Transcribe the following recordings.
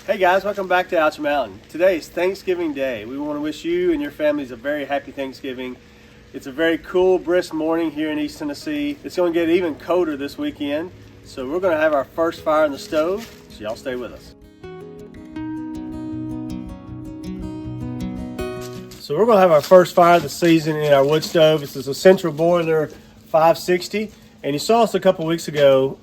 Hey guys, welcome back to Ouch Mountain. Today is Thanksgiving Day. We want to wish you and your families a very happy Thanksgiving. It's a very cool, brisk morning here in East Tennessee. It's going to get even colder this weekend, so we're going to have our first fire in the stove, so y'all stay with us. So we're going to have our first fire of the season in our wood stove. This is a Central Boiler 560. And you saw us a couple weeks ago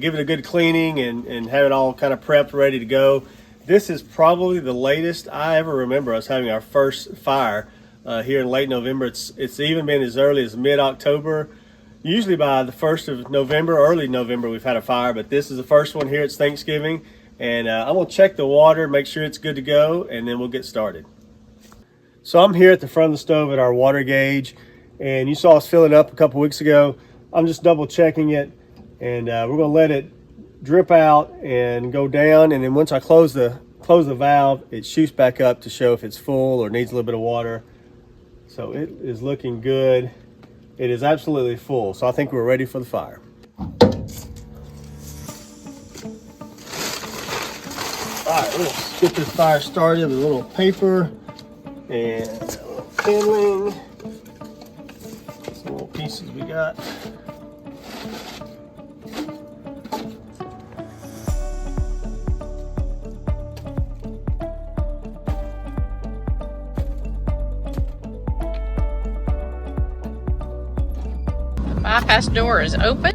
give it a good cleaning and have it all kind of prepped, ready to go. This is probably the latest I ever remember us having our first fire here in late November. It's even been as early as mid-October. Usually by the 1st of November, early November, we've had a fire, but this is the first one here. It's Thanksgiving. And I'm going to check the water, make sure it's good to go, and then we'll get started. So I'm here at the front of the stove at our water gauge, and you saw us fill it up a couple weeks ago. I'm just double checking it, and we're going to let it drip out and go down, and then once I close the valve, it shoots back up to show if it's full or needs a little bit of water. So it is looking good. It is absolutely full, so I think we're ready for the fire. All right, let's get this fire started with a little paper and a little kindling. Some little pieces we got. Bypass door is open.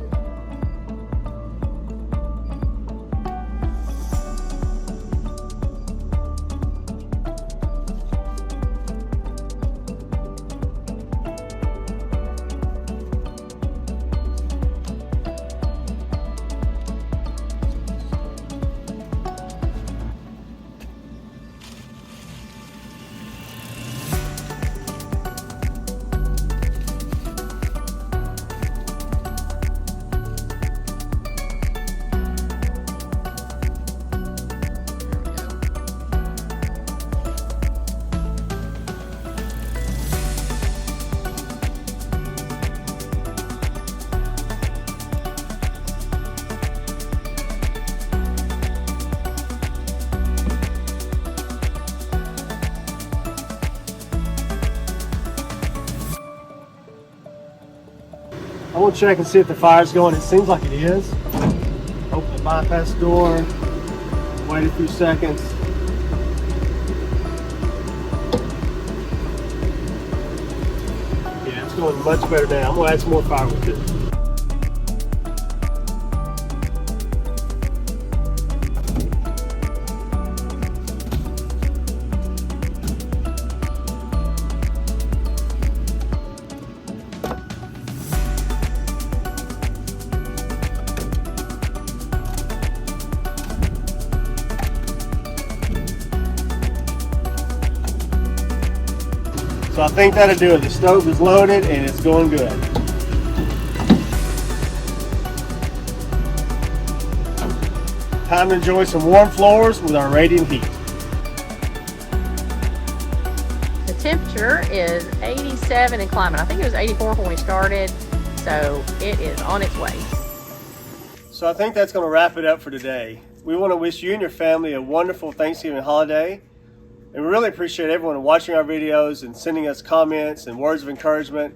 I want to check and see if the fire's going. It seems like it is. Open the bypass door, wait a few seconds. Yeah, it's going much better now. I'm going to add some more firewood to it. So I think that'll do it. The stove is loaded and it's going good. Time to enjoy some warm floors with our radiant heat. The temperature is 87 and climbing. I think it was 84 when we started, so it is on its way. So I think that's going to wrap it up for today. We want to wish you and your family a wonderful Thanksgiving holiday. And we really appreciate everyone watching our videos and sending us comments and words of encouragement.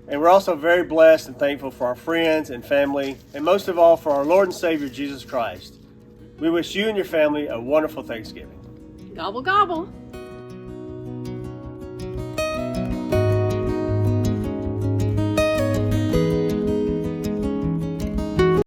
And we're also very blessed and thankful for our friends and family, and most of all for our Lord and Savior, Jesus Christ. We wish you and your family a wonderful Thanksgiving. Gobble, gobble.